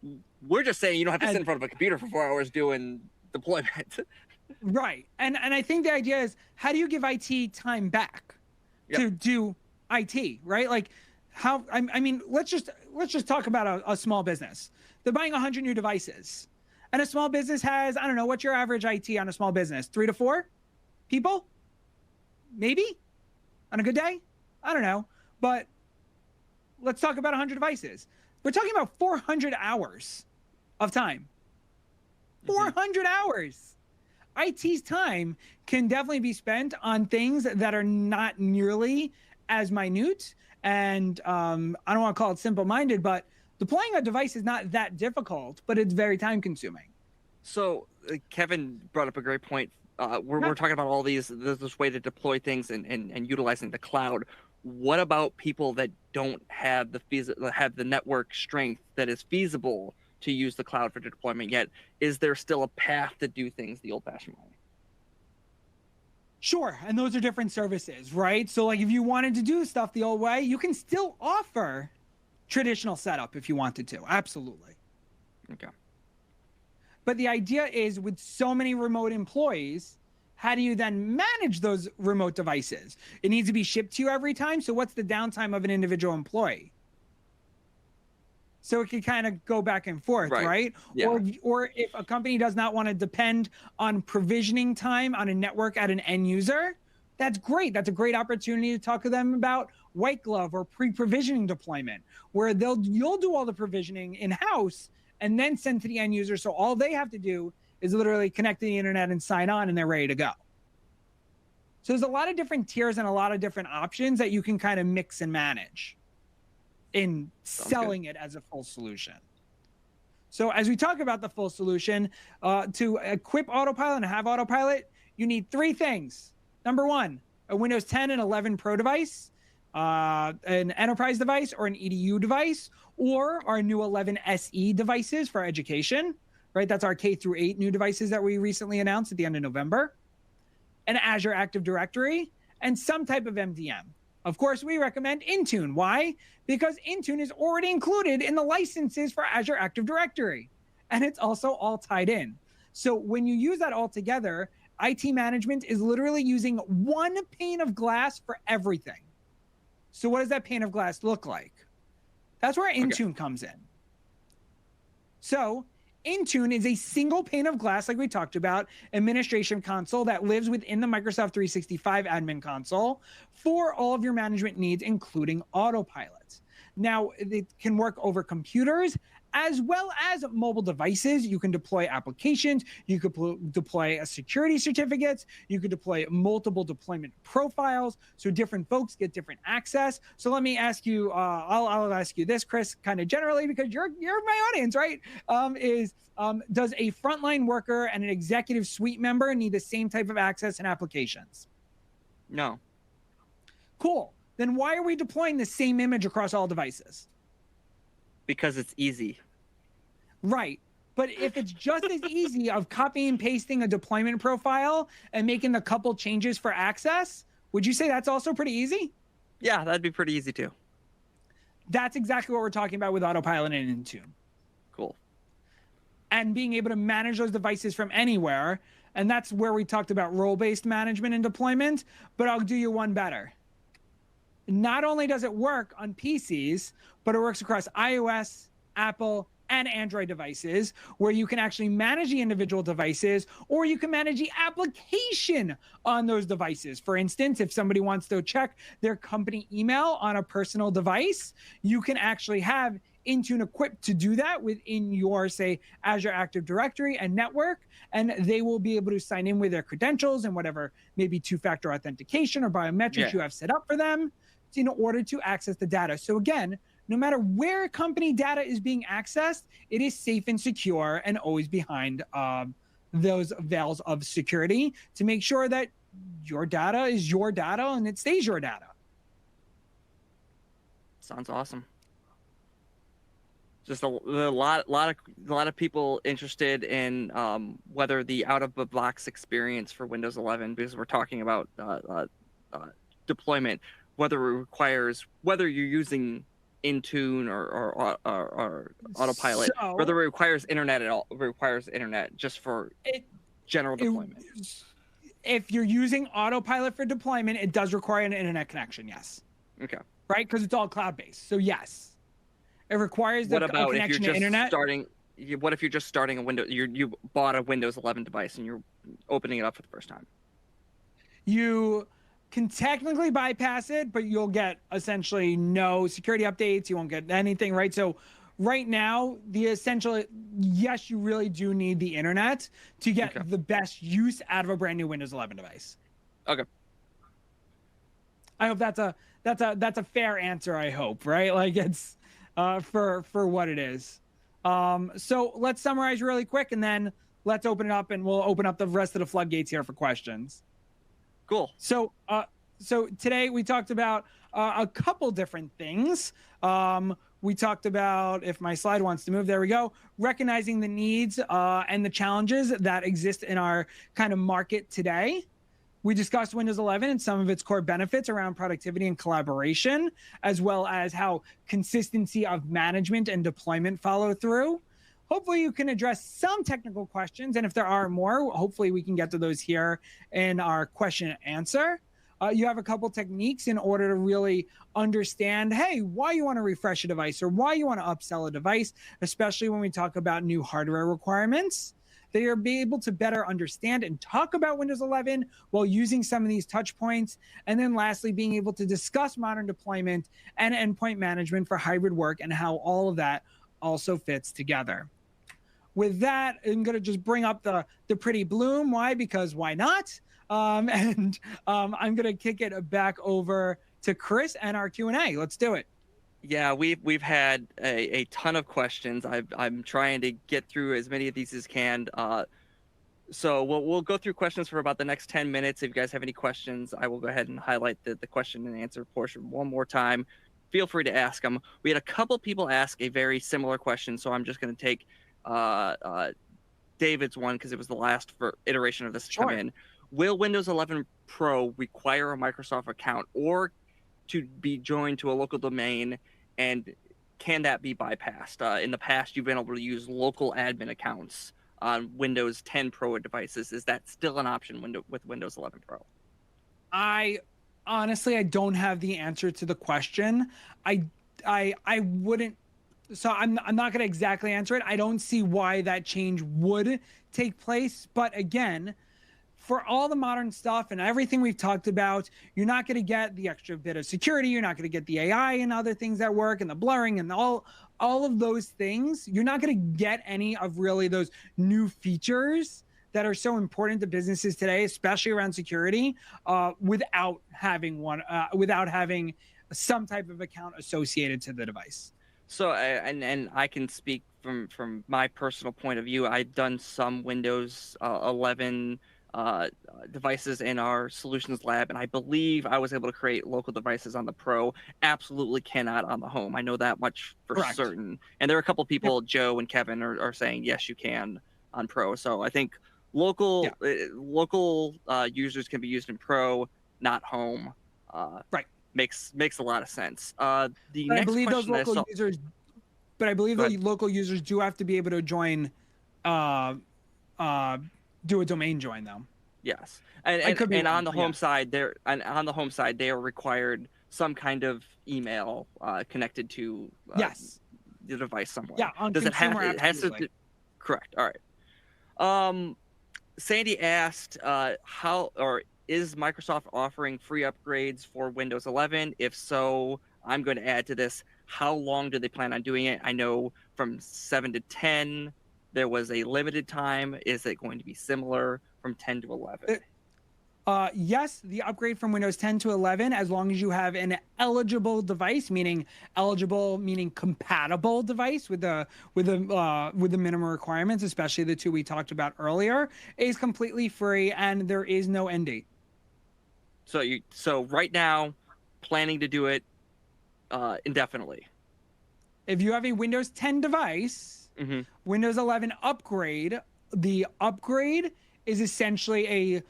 We're just saying you don't have to sit in front of a computer for 4 hours doing deployment.
Right. And I think the idea is, how do you give IT time back yep. to do IT, right? Like how, I mean, let's just talk about a small business. They're buying 100 new devices, and a small business has, I don't know, what's your average IT on a small business? 3 to 4 people? Maybe on a good day? I don't know. But let's talk about 100 devices. We're talking about 400 hours of time. 400 hours. IT's time can definitely be spent on things that are not nearly as minute. And I don't want to call it simple-minded, but deploying a device is not that difficult, but it's very time-consuming.
So Kevin brought up a great point. We're talking about all this way to deploy things and utilizing the cloud. What about people that don't have the network strength that is feasible to use the cloud for deployment yet? Is there still a path to do things the old-fashioned way?
Sure, and those are different services, right? So like if you wanted to do stuff the old way, you can still offer traditional setup if you wanted to. Absolutely.
Okay.
But the idea is, with so many remote employees, how do you then manage those remote devices? It needs to be shipped to you every time. So what's the downtime of an individual employee? So it can kind of go back and forth, right?
Yeah.
Or if a company does not want to depend on provisioning time on a network at an end user, that's great. That's a great opportunity to talk to them about white glove or pre-provisioning deployment, where you'll do all the provisioning in-house and then send to the end user. So all they have to do is literally connect to the internet and sign on, and they're ready to go. So there's a lot of different tiers and a lot of different options that you can kind of mix and manage in selling it as a full solution. So as we talk about the full solution, to equip autopilot and have autopilot, you need 3 things. Number 1, a Windows 10 and 11 Pro device, an enterprise device or an EDU device, or our new 11 SE devices for education, right? That's our K through 8 new devices that we recently announced at the end of November, an Azure Active Directory, and some type of MDM. Of course, we recommend Intune. Why? Because Intune is already included in the licenses for Azure Active Directory, and it's also all tied in. So when you use that all together, IT management is literally using one pane of glass for everything. So what does that pane of glass look like? That's where Intune comes in. So Intune is a single pane of glass, like we talked about, administration console that lives within the Microsoft 365 admin console for all of your management needs, including autopilot. Now, it can work over computers as well as mobile devices. You can deploy applications. You could deploy security certificates. You could deploy multiple deployment profiles, so different folks get different access. So let me ask you, I'll ask you this, Chris, kind of generally, because you're my audience, right? Does a frontline worker and an executive suite member need the same type of access and applications?
No.
Cool. Then why are we deploying the same image across all devices?
Because it's easy.
Right. But if it's just as easy of copying and pasting a deployment profile and making the couple changes for access, would you say that's also pretty easy?
Yeah, that'd be pretty easy too.
That's exactly what we're talking about with autopilot and Intune.
Cool.
And being able to manage those devices from anywhere. And that's where we talked about role-based management and deployment, but I'll do you one better. Not only does it work on PCs, but it works across iOS, Apple, and Android devices, where you can actually manage the individual devices, or you can manage the application on those devices. For instance, if somebody wants to check their company email on a personal device, you can actually have Intune equipped to do that within your, say, Azure Active Directory and network, and they will be able to sign in with their credentials and whatever, maybe two-factor authentication or biometrics you have set up for them in order to access the data. So again, no matter where company data is being accessed, it is safe and secure and always behind those veils of security to make sure that your data is your data and it stays your data.
Sounds awesome. Just a lot of people interested in whether the out-of-the-box experience for Windows 11, because we're talking about deployment, whether you're using Intune or Autopilot,
So,
whether it requires internet at all, requires internet just for general deployment.
If you're using Autopilot for deployment, it does require an internet connection, yes.
Okay.
Right? Because it's all cloud-based. So yes. It requires the connection to internet.
What if you're just starting a Windows? You bought a Windows 11 device and you're opening it up for the first time.
You can technically bypass it, but you'll get essentially no security updates. You won't get anything, right? So right now, yes, you really do need the internet to get the best use out of a brand new Windows 11 device.
Okay.
I hope that's a fair answer. I hope, right? Like it's for what it is. So let's summarize really quick, and then let's open it up, and we'll open up the rest of the floodgates here for questions.
Cool.
So today we talked about a couple different things. We talked about, if my slide wants to move, there we go, recognizing the needs and the challenges that exist in our kind of market today. We discussed Windows 11 and some of its core benefits around productivity and collaboration, as well as how consistency of management and deployment follow through. Hopefully you can address some technical questions, and if there are more, hopefully we can get to those here in our question and answer. You have a couple techniques in order to really understand, hey, why you want to refresh a device or why you want to upsell a device, especially when we talk about new hardware requirements. They are be able to better understand and talk about Windows 11 while using some of these touch points. And then lastly, being able to discuss modern deployment and endpoint management for hybrid work and how all of that also fits together. With that, I'm going to just bring up the pretty bloom. Why? Because why not? I'm going to kick it back over to Chris and our Q&A. Let's do it.
Yeah, we've had a ton of questions. I'm trying to get through as many of these as can. So we'll go through questions for about the next 10 minutes. If you guys have any questions, I will go ahead and highlight the question and answer portion one more time. Feel free to ask them. We had a couple people ask a very similar question, so I'm just going to take David's one because it was the last iteration of this to come in. Will Windows 11 Pro require a Microsoft account or to be joined to a local domain, and can that be bypassed? In the past, you've been able to use local admin accounts on Windows 10 Pro devices. Is that still an option with Windows 11 Pro?
I honestly don't have the answer to the question. I wouldn't. So I'm not going to exactly answer it. I don't see why that change would take place. But again, for all the modern stuff and everything we've talked about, you're not going to get the extra bit of security. You're not going to get the AI and other things that work and the blurring and all of those things. You're not going to get any of really those new features that are so important to businesses today, especially around security, without having some type of account associated to the device.
So, and I can speak from my personal point of view. I've done some Windows 11 devices in our solutions lab, and I believe I was able to create local devices on the Pro. Absolutely cannot on the Home. I know that much for certain. And there are a couple people, Joe and Kevin, are saying yes, you can on Pro. So I think local users can be used in Pro, not Home. Makes a lot of sense. I believe those local
users do have to be able to join. Do a domain join though.
Yes, and on the home side, they are required some kind of email connected to the device somewhere.
Yeah, on
Does it have?
consumer,
It has to.
absolutely.
Correct. All right. Sandy asked, how or is Microsoft offering free upgrades for Windows 11? If so, I'm going to add to this. How long do they plan on doing it? I know from 7 to 10, there was a limited time. Is it going to be similar from 10 to 11?
Yes, the upgrade from Windows 10 to 11, as long as you have an eligible device, meaning eligible meaning compatible device with the minimum requirements, especially the two we talked about earlier, is completely free, and there is no end date.
So right now, planning to do it indefinitely.
If you have a Windows 10 device, Windows 11 upgrade, the upgrade is essentially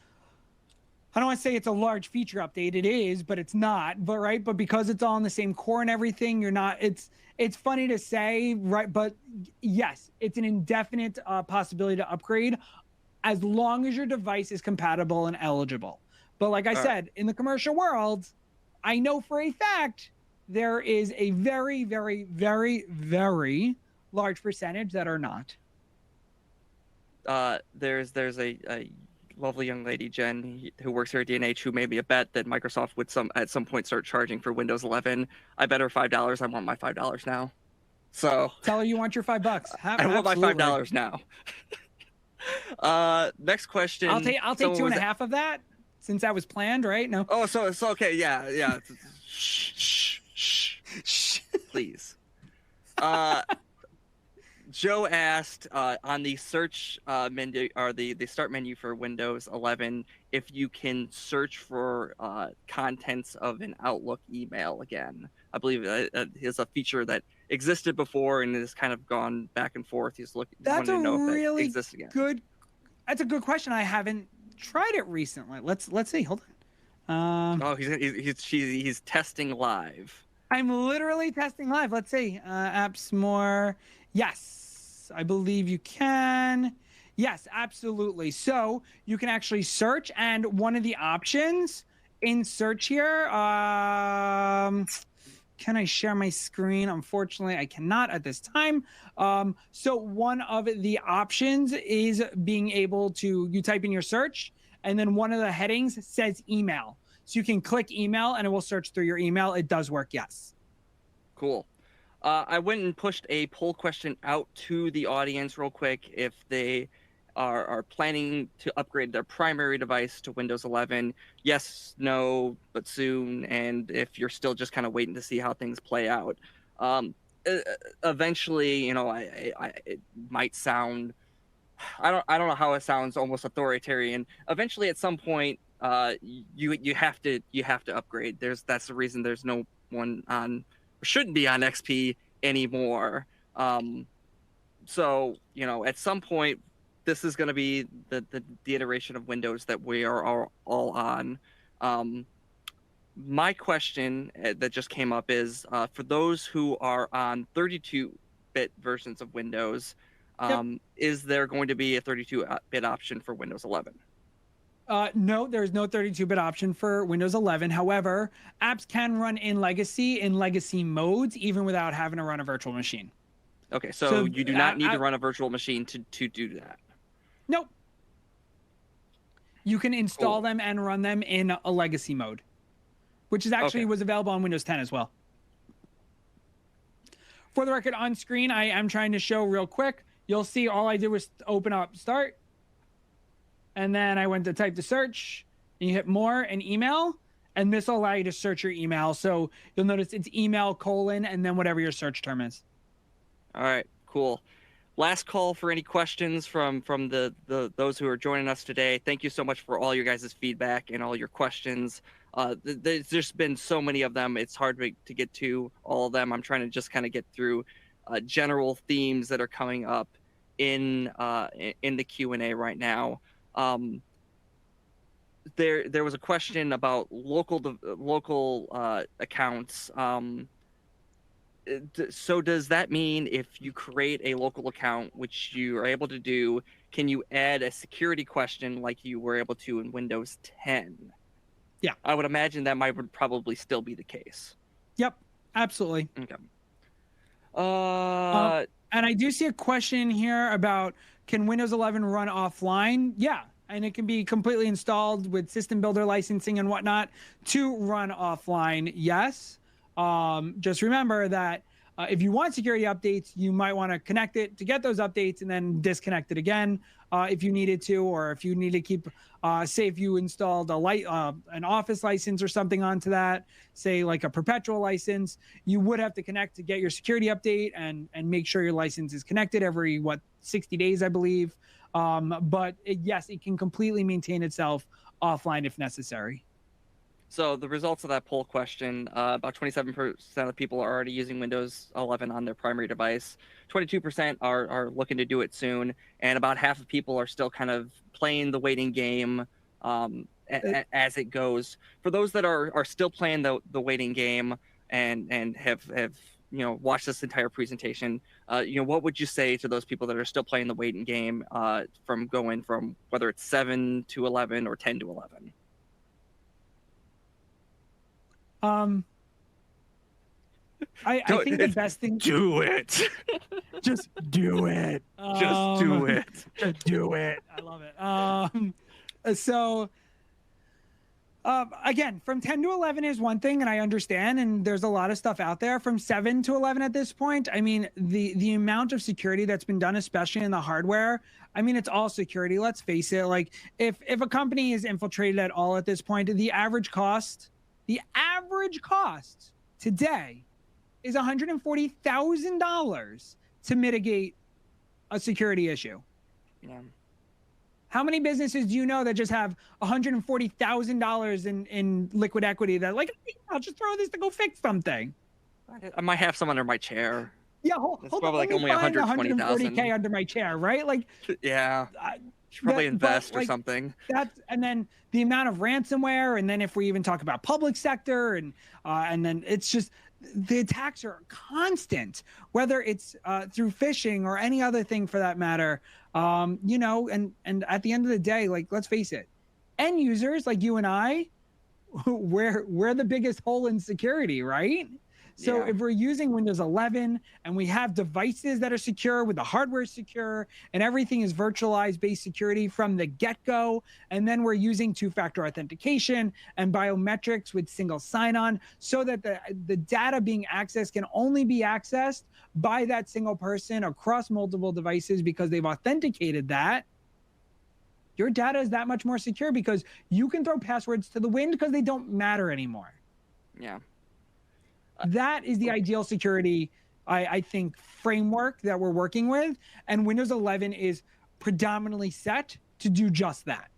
I don't want to say it's a large feature update. It is, but it's not. But right, but because it's all in the same core and everything, you're not. It's funny to say, right? But yes, it's an indefinite possibility to upgrade as long as your device is compatible and eligible. But like I said, in the commercial world, I know for a fact there is a very, very, very, very large percentage that are not.
There's a lovely young lady, Jen, who works here at D&H, who made me a bet that Microsoft would at some point start charging for Windows 11. I bet her $5. I want my $5 now. So
tell her you want your $5.
I want my $5 now. Next question.
I'll take 2.5 of that, since that was planned, right? No.
Oh, so it's okay. Yeah. Shh. Please. Joe asked on the search menu or the start menu for Windows 11 if you can search for contents of an Outlook email again. I believe is a feature that existed before and has kind of gone back and forth. He's looking.
That's a really
good.
That's a good question. I haven't tried it recently. Let's see. Hold on.
He's testing live.
I'm literally testing live. Let's see. Apps more. Yes, I believe you can. Yes, absolutely. So you can actually search, and one of the options in search here, can I share my screen? Unfortunately, I cannot at this time. So one of the options is being able to, you type in your search, and then one of the headings says email. So you can click email, and it will search through your email. It does work, yes.
Cool. I went and pushed a poll question out to the audience real quick if they are planning to upgrade their primary device to Windows 11. Yes, no, but soon. And if you're still just kind of waiting to see how things play out. Eventually, it might sound, I don't know how it sounds, almost authoritarian. Eventually, at some point, you have to upgrade. That's the reason there's no one on, shouldn't be on XP anymore. So at some point this is going to be the iteration of Windows that we are all on. My question that just came up is for those who are on 32-bit versions of Windows, is there going to be a 32-bit option for Windows 11?
No, there's no 32-bit option for Windows 11. However, apps can run in legacy modes, even without having to run a virtual machine.
Okay, so you do not need to run a virtual machine to do that.
Nope. You can install them and run them in a legacy mode, which is actually was available on Windows 10 as well. For the record, on screen, I am trying to show real quick. You'll see all I did was open up Start. And then I went to type the search, and you hit more and email, and this will allow you to search your email. So you'll notice it's email : and then whatever your search term is.
All right, cool. Last call for any questions from those who are joining us today. Thank you so much for all your guys' feedback and all your questions. There's just been so many of them. It's hard to get to all of them. I'm trying to just kind of get through general themes that are coming up in the Q&A right now. There was a question about local accounts. So does that mean if you create a local account, which you are able to do, can you add a security question like you were able to in Windows 10?
Yeah,
I would imagine that would probably still be the case.
Yep, absolutely.
Okay.
Um,
Uh,
and I do see a question here about, can Windows 11 run offline? Yeah, and it can be completely installed with system builder licensing and whatnot to run offline. Yes. Just remember that if you want security updates, you might want to connect it to get those updates and then disconnect it again if you needed to, or if you need to keep, say, if you installed an Office license or something onto that, say like a perpetual license, you would have to connect to get your security update and make sure your license is connected every 60 days, I believe. But yes, it can completely maintain itself offline if necessary.
So the results of that poll question, about 27% of people are already using Windows 11 on their primary device. 22% are looking to do it soon, and about half of people are still kind of playing the waiting game as it goes. For those that are still playing the waiting game and have watched this entire presentation, what would you say to those people that are still playing the waiting game from going from whether it's 7 to 11 or 10 to 11?
Um, I think the best thing,
do it.
just do it.
Just do it.
Just do it. I love it. So again, from 10 to 11 is one thing, and I understand, and there's a lot of stuff out there. From 7 to 11 at this point, I mean, the amount of security that's been done, especially in the hardware, I mean, it's all security. Let's face it. Like, if a company is infiltrated at all at this point, the average cost today is $140,000 to mitigate a security issue.
Yeah.
How many businesses do you know that just have $140,000 in liquid equity that, like, I'll just throw this to go fix something?
I might have some under my chair.
Yeah,
It's probably like only 120,000
$140K under my chair, right? Like,
yeah, should probably invest or something.
And then the amount of ransomware, and then if we even talk about public sector, and then it's just, the attacks are constant, whether it's through phishing or any other thing for that matter. And at the end of the day, like, let's face it, end users like you and I, we're the biggest hole in security, right? So
Yeah.
if we're using Windows 11 and we have devices that are secure, with the hardware secure, and everything is virtualized based security from the get-go, and then we're using two-factor authentication and biometrics with single sign-on, so that the data being accessed can only be accessed by that single person across multiple devices because they've authenticated that, your data is that much more secure because you can throw passwords to the wind because they don't matter anymore.
Yeah.
That is the ideal security, I think, framework that we're working with. And Windows 11 is predominantly set to do just that.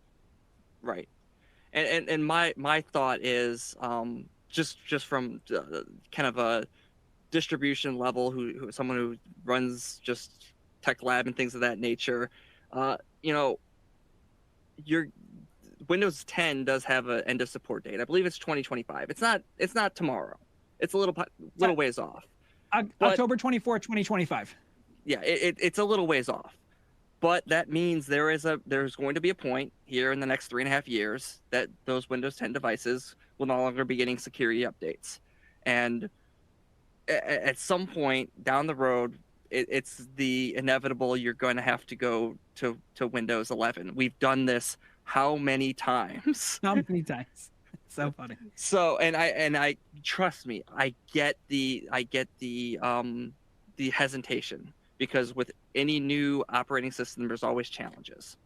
Right. And my thought is just from kind of a distribution level, who someone who runs just tech lab and things of that nature, your Windows 10 does have an end of support date. I believe it's 2025. It's not tomorrow. It's a little ways off.
October 24, 2025.
Yeah, it's a little ways off. But that means there's going to be a point here in the next 3.5 years that those Windows 10 devices will no longer be getting security updates. And at some point down the road, it's the inevitable, you're going to have to go to Windows 11. We've done this how many times?
How many times? It's so funny.
So, and I trust me, I get the hesitation, because with any new operating system, there's always challenges.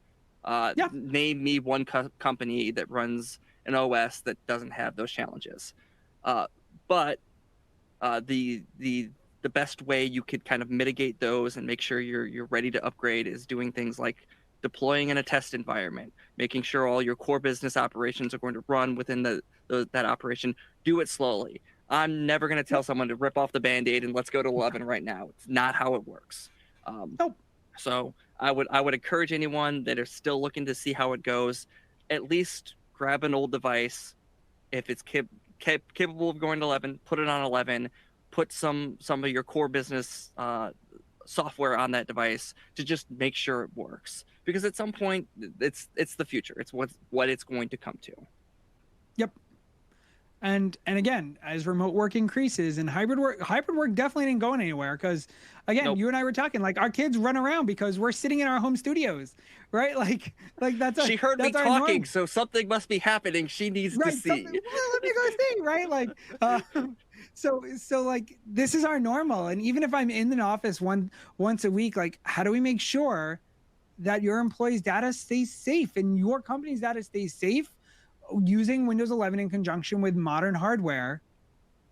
Yeah.
Name me one company that runs an OS that doesn't have those challenges. But the best way you could kind of mitigate those and make sure you're ready to upgrade is doing things like deploying in a test environment, making sure all your core business operations are going to run within that operation. Do it slowly. I'm never going to tell someone to rip off the Band-Aid and let's go to 11 right now. It's not how it works.
Nope.
So I would encourage anyone that is still looking to see how it goes, at least grab an old device. If it's capable of going to 11, put it on 11. Put some of your core business software on that device to just make sure it works. Because at some point, it's the future. It's what it's going to come to.
Yep. And again, as remote work increases and hybrid work definitely ain't going anywhere, because again,
Nope.
you and I were talking, like, our kids run around because we're sitting in our home studios, right? Like
She heard me
that's our
talking,
norm.
so something must be happening she needs to
Right, something,
see.
well, let me go see, right? Like, so like, this is our normal. And even if I'm in the office once a week, like, how do we make sure that your employees' data stays safe and your company's data stays safe? Using Windows 11 in conjunction with modern hardware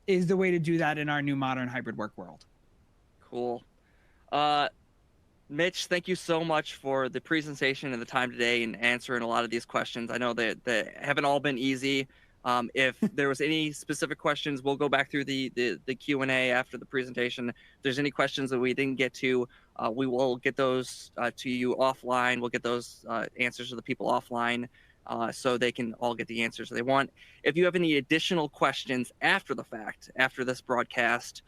is the way to do that in our new modern hybrid work world.
Cool. Uh, Mitch, thank you so much for the presentation and the time today and answering a lot of these questions. I know that haven't all been easy. If there was any specific questions, we'll go back through the Q&A after the presentation. If there's any questions that we didn't get to, we will get those to you offline. We'll get those answers to the people offline so they can all get the answers they want. If you have any additional questions after the fact, after this broadcast,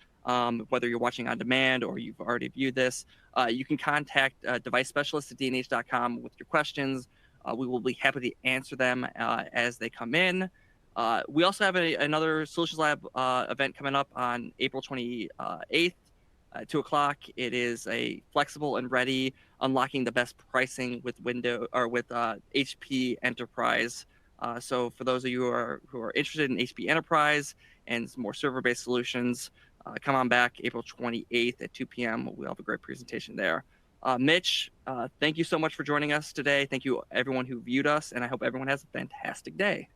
whether you're watching on demand or you've already viewed this, you can contact device specialist at dnh.com with your questions. We will be happy to answer them as they come in. We also have another Solutions Lab event coming up on April 28th at 2 o'clock. It is a flexible and ready, unlocking the best pricing with HP Enterprise. So for those of you who are interested in HP Enterprise and some more server-based solutions, come on back April 28th at 2 p.m. We'll have a great presentation there. Mitch, thank you so much for joining us today. Thank you, everyone who viewed us, and I hope everyone has a fantastic day.